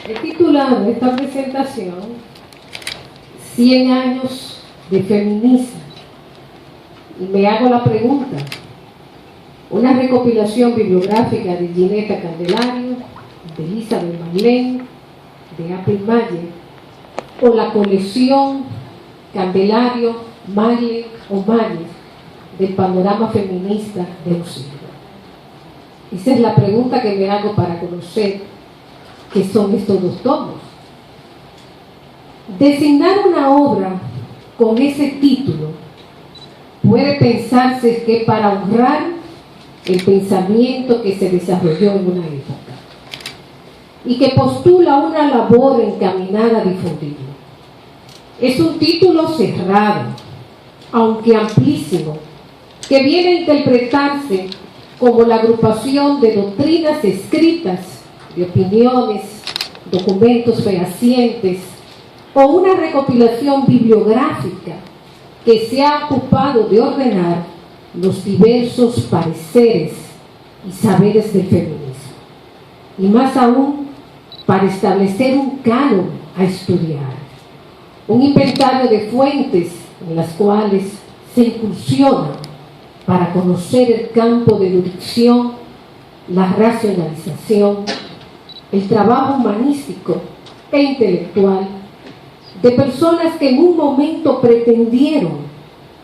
He titulado esta presentación 100 años de feminismo y me hago la pregunta: una recopilación bibliográfica de Ginetta Candelario, de Elizabeth Marlene, de Apple Mayer, o la colección Candelario, Marlene o Mayer del panorama feminista de un siglo. Esa es la pregunta que me hago para conocer qué son estos dos tomos. Designar una obra con ese título puede pensarse que para honrar el pensamiento que se desarrolló en una época y que postula una labor encaminada a difundirlo. Es un título cerrado, aunque amplísimo, que viene a interpretarse como la agrupación de doctrinas escritas, de opiniones, documentos fehacientes, o una recopilación bibliográfica que se ha ocupado de ordenar los diversos pareceres y saberes del feminismo, y más aún para establecer un canon a estudiar, un inventario de fuentes en las cuales se incursiona para conocer el campo de erudición, la racionalización, el trabajo humanístico e intelectual de personas que en un momento pretendieron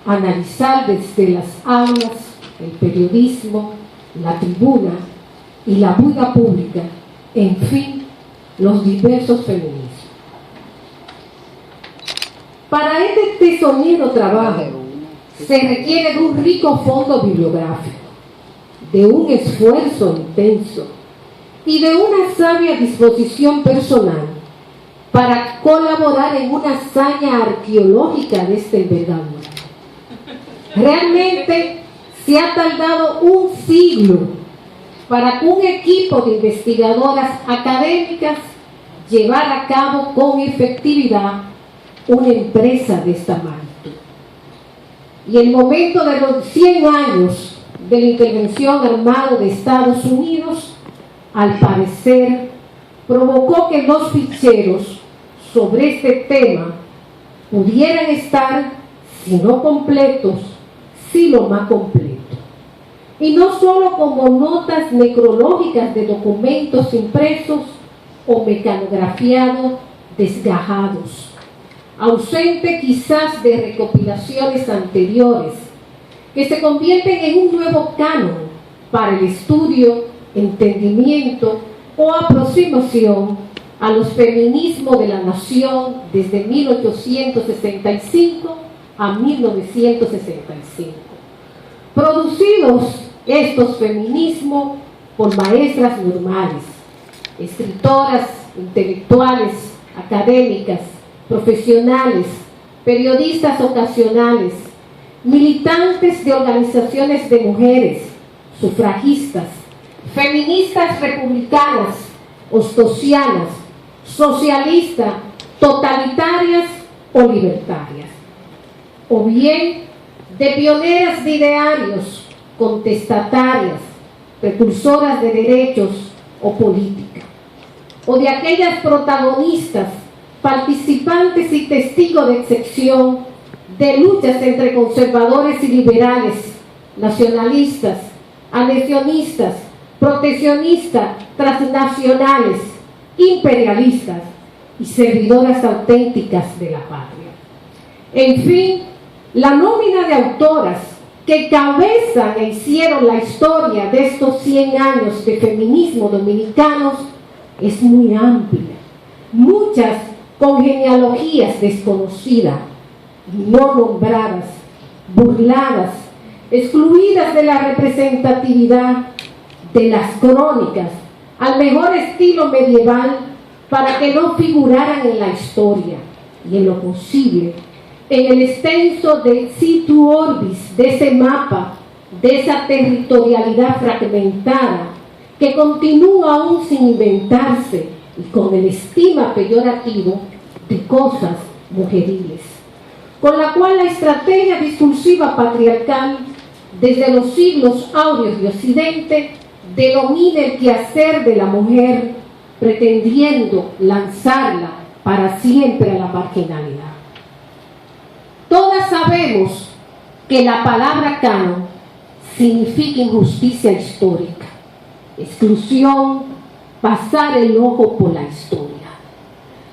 analizar desde las aulas, el periodismo, la tribuna y la vida pública, en fin, los diversos feminismos. Para este tesonero trabajo se requiere de un rico fondo bibliográfico, de un esfuerzo intenso y de una sabia disposición personal para colaborar en una hazaña arqueológica de esta envergadura. Realmente se ha tardado un siglo para que un equipo de investigadoras académicas llevara a cabo con efectividad una empresa de esta magnitud. Y el momento de los 100 años de la intervención armada de Estados Unidos, al parecer, provocó que los ficheros sobre este tema pudieran estar, si no completos, sí lo más completo. Y no solo como notas necrológicas de documentos impresos o mecanografiados desgajados, ausente quizás de recopilaciones anteriores, que se convierten en un nuevo canon para el estudio, entendimiento o aproximación a los feminismos de la nación desde 1865 a 1965. Producidos estos feminismos por maestras normales, escritoras, intelectuales, académicas, profesionales, periodistas ocasionales, militantes de organizaciones de mujeres, sufragistas, feministas republicanas, ostosianas, socialistas, totalitarias o libertarias, o bien de pioneras de idearios, contestatarias, precursoras de derechos o política, o de aquellas protagonistas, participantes y testigos de excepción de luchas entre conservadores y liberales, nacionalistas, anexionistas, proteccionistas, transnacionales, imperialistas y servidoras auténticas de la patria. En fin, la nómina de autoras que cabezan e hicieron la historia de estos 100 años de feminismo dominicanos es muy amplia, muchas con genealogías desconocidas, no nombradas, burladas, excluidas de la representatividad de las crónicas, al mejor estilo medieval, para que no figuraran en la historia y en lo posible en el extenso de situ orbis, de ese mapa, de esa territorialidad fragmentada que continúa aún sin inventarse y con el estima peyorativo de cosas mujeriles, con la cual la estrategia discursiva patriarcal desde los siglos áureos de Occidente denomina el quehacer de la mujer, pretendiendo lanzarla para siempre a la marginalidad. Todas sabemos que la palabra canon significa injusticia histórica, exclusión, pasar el ojo por la historia.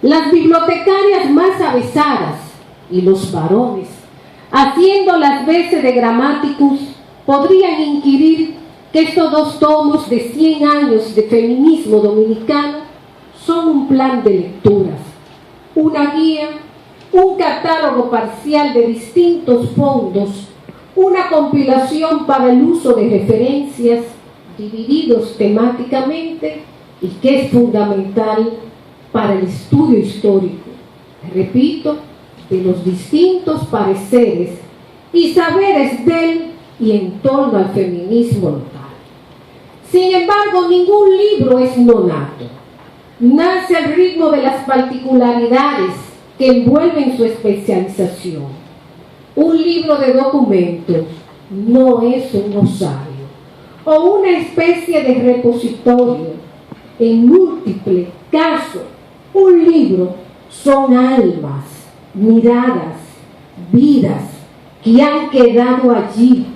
Las bibliotecarias más avesadas y los varones, haciendo las veces de gramáticos, podrían inquirir que estos 2 tomos de 100 años de feminismo dominicano son un plan de lecturas, una guía, un catálogo parcial de distintos fondos, una compilación para el uso de referencias divididos temáticamente y que es fundamental para el estudio histórico, repito, de los distintos pareceres y saberes del y en torno al feminismo local. Sin embargo, ningún libro es nonato. Nace al ritmo de las particularidades que envuelven su especialización. Un libro de documentos no es un osario o una especie de repositorio. En múltiples casos, un libro son almas, miradas, vidas que han quedado allí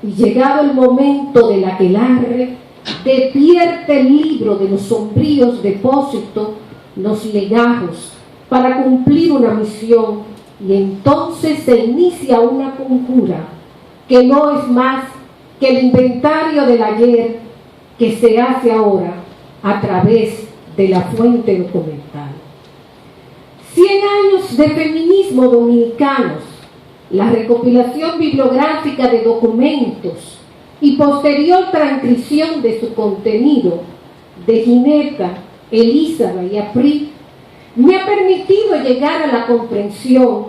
y llegado el momento del aquelarre, despierte el libro de los sombríos depósitos, los legajos, para cumplir una misión, y entonces se inicia una conjura que no es más que el inventario del ayer que se hace ahora a través de la fuente documental. 100 años de feminismo dominicanos, la recopilación bibliográfica de documentos y posterior transcripción de su contenido de Gineta, Elizabeth y Apri, me ha permitido llegar a la comprensión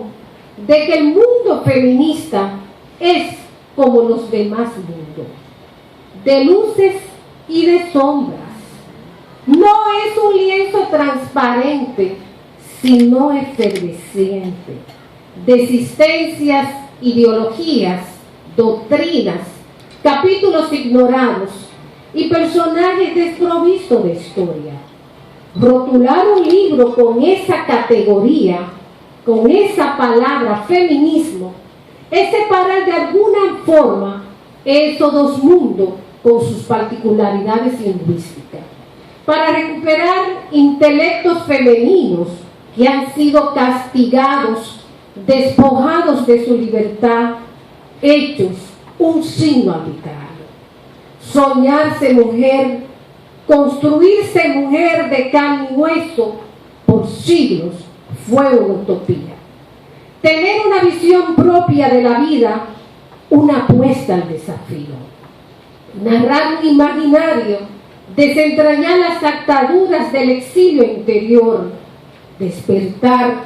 de que el mundo feminista es como los demás mundos, de luces y de sombras. No es un lienzo transparente, sino efervesciente, de existencias, ideologías, doctrinas, capítulos ignorados y personajes desprovistos de historia. Rotular un libro con esa categoría, con esa palabra feminismo, es separar de alguna forma esos 2 mundos con sus particularidades lingüísticas, para recuperar intelectos femeninos que han sido castigados, despojados de su libertad, hechos un signo arbitrario. Soñarse mujer, construirse mujer de carne y hueso por siglos fue una utopía. Tener una visión propia de la vida, una apuesta al desafío. Narrar un imaginario, desentrañar las ataduras del exilio interior, despertar,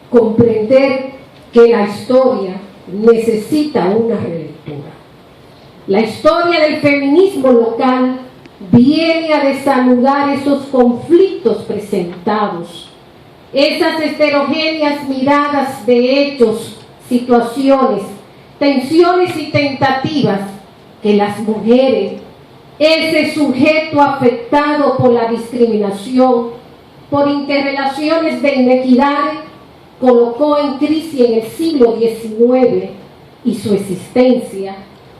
comprender que la historia necesita una relectura. La historia del feminismo local viene a desanudar esos conflictos presentados, esas heterogéneas miradas de hechos, situaciones, tensiones y tentativas que las mujeres, ese sujeto afectado por la discriminación, por interrelaciones de inequidades, colocó en crisis en el siglo XIX y su existencia,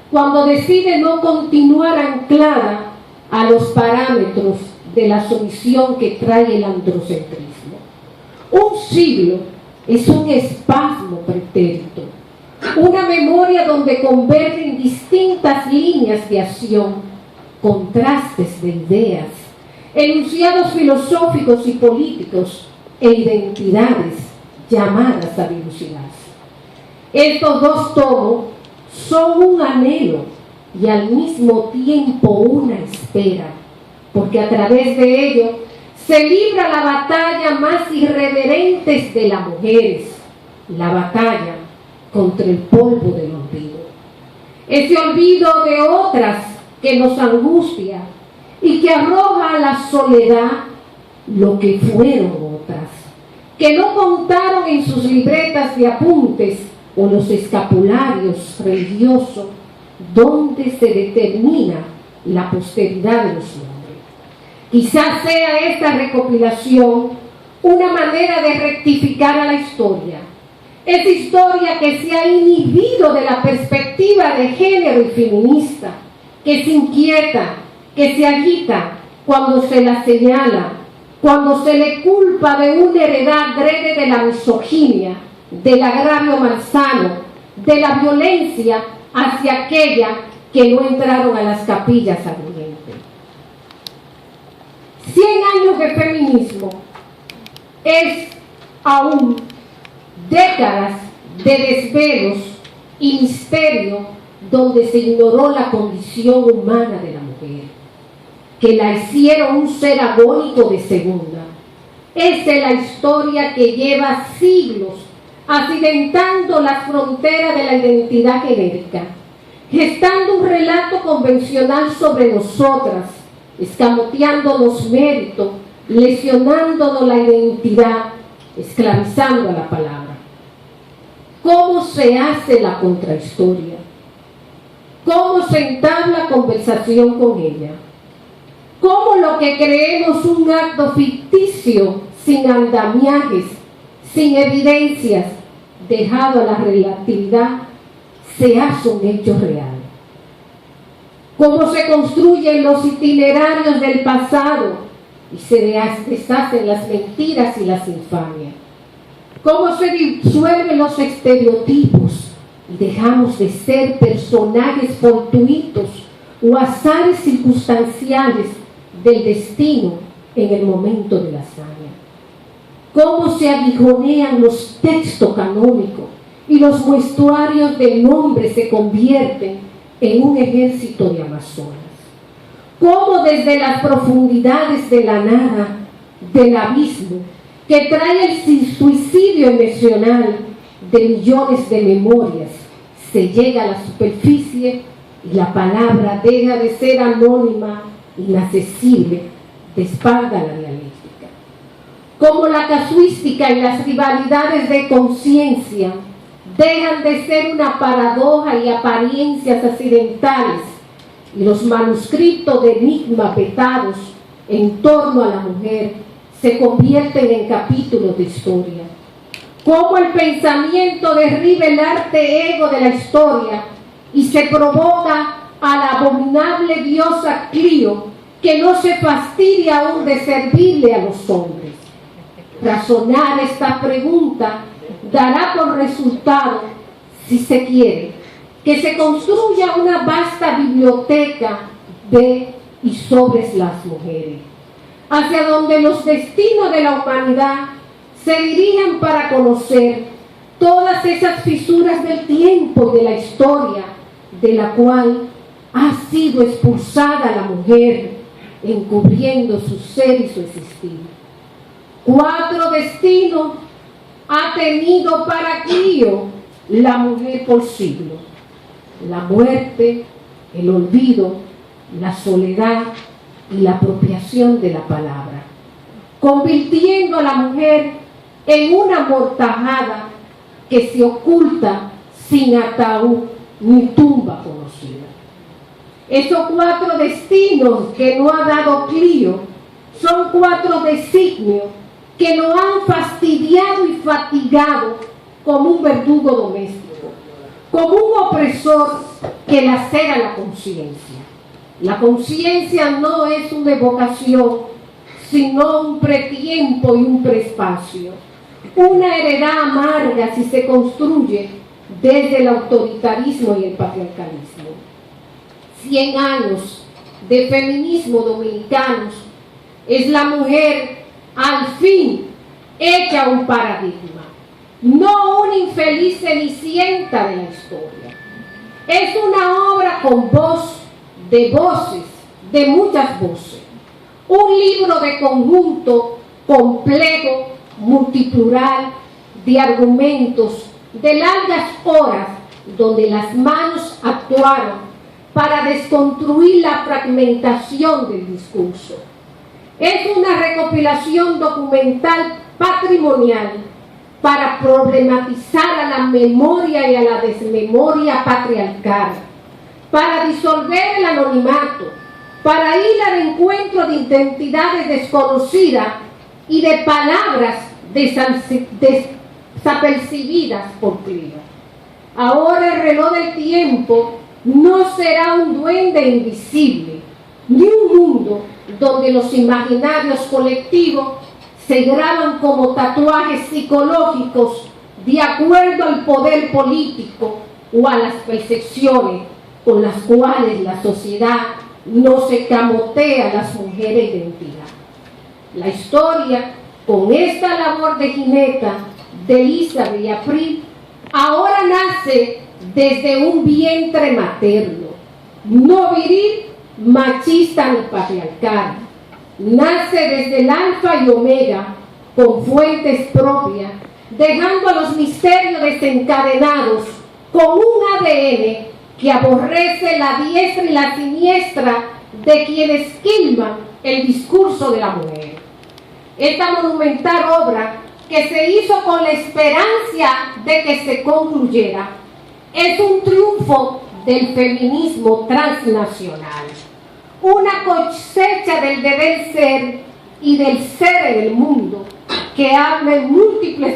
cuando decide no continuar anclada a los parámetros de la sumisión que trae el androcentrismo. Un siglo es un espasmo pretérito, una memoria donde convergen distintas líneas de acción, contrastes de ideas, enunciados filosóficos y políticos e identidades llamadas a dilucidarse. Estos 2 tomos son un anhelo y al mismo tiempo una espera, porque a través de ello se libra la batalla más irreverente de las mujeres, la batalla contra el polvo del olvido. Ese olvido de otras que nos angustia y que arroja a la soledad lo que fueron otras, que no contaron en sus libretas de apuntes o los escapularios religiosos, donde se determina la posteridad de los hombres. Quizás sea esta recopilación una manera de rectificar a la historia. Esa historia que se ha inhibido de la perspectiva de género y feminista, que se inquieta, que se agita cuando se la señala, cuando se le culpa de una heredad adrede de la misoginia, del agravio malsano, de la violencia hacia aquella que no entraron a las capillas ardientes. 100 años de feminismo es aún décadas de desvelos y misterio donde se ignoró la condición humana de la mujer, que la hicieron un ser agónico de segunda. Esa es la historia que lleva siglos accidentando las fronteras de la identidad genérica, gestando un relato convencional sobre nosotras, escamoteando los méritos, lesionándonos la identidad, esclavizando a la palabra. ¿Cómo se hace la contrahistoria? ¿Cómo se entabla conversación con ella? ¿Cómo lo que creemos un acto ficticio, sin andamiajes, sin evidencias, dejado a la relatividad, se hace un hecho real? ¿Cómo se construyen los itinerarios del pasado y se deshacen las mentiras y las infamias? ¿Cómo se disuelven los estereotipos y dejamos de ser personajes fortuitos o azares circunstanciales del destino en el momento de la hazaña? ¿Cómo se aguijonean los textos canónicos y los muestruarios del nombre se convierten en un ejército de amazonas? ¿Cómo desde las profundidades de la nada, del abismo, que trae el suicidio emocional de millones de memorias, se llega a la superficie y la palabra deja de ser anónima, inaccesible, de espalda a la dialéctica? Como la casuística y las rivalidades de conciencia dejan de ser una paradoja y apariencias accidentales, y los manuscritos de enigma vetados en torno a la mujer se convierten en capítulos de historia. Cómo el pensamiento derriba el arte ego de la historia y se provoca a la abominable diosa Clio, que no se fastidia aún de servirle a los hombres. Razonar esta pregunta dará por resultado, si se quiere, que se construya una vasta biblioteca de y sobre las mujeres, hacia donde los destinos de la humanidad se dirigen para conocer todas esas fisuras del tiempo y de la historia, de la cual ha sido expulsada la mujer, encubriendo su ser y su existir. 4 destinos ha tenido para Clio la mujer por siglos: la muerte, el olvido, la soledad y la apropiación de la palabra, convirtiendo a la mujer en una amortajada que se oculta sin ataúd ni tumba conocida. Esos 4 destinos que no ha dado Clio son 4 designios que nos han fastidiado y fatigado como un verdugo doméstico, como un opresor que lacera la conciencia. La conciencia no es una evocación, sino un pretiempo y un preespacio, una heredad amarga si se construye desde el autoritarismo y el patriarcalismo. 100 años de feminismo dominicanos es la mujer al fin hecha un paradigma, no una infeliz cenicienta de la historia. Es una obra con voz, de voces, de muchas voces, un libro de conjunto complejo, multiplural, de argumentos, de largas horas, donde las manos actuaron para desconstruir la fragmentación del discurso. Es una recopilación documental patrimonial para problematizar a la memoria y a la desmemoria patriarcal, para disolver el anonimato, para ir al encuentro de identidades desconocidas y de palabras desapercibidas por Clio. Ahora el reloj del tiempo no será un duende invisible, ni un mundo donde los imaginarios colectivos se graban como tatuajes psicológicos de acuerdo al poder político o a las percepciones con las cuales la sociedad no se camotea a las mujeres de identidad. La historia, con esta labor de Gineta, de Elizabeth y April, ahora nace desde un vientre materno, no viril, machista ni patriarcal. Nace desde el alfa y omega, con fuentes propias, dejando a los misterios desencadenados con un ADN que aborrece la diestra y la siniestra de quienes quilman el discurso de la mujer. Esta monumental obra, que se hizo con la esperanza de que se concluyera, es un triunfo del feminismo transnacional, una cosecha del deber ser y del ser en el mundo que habla en múltiples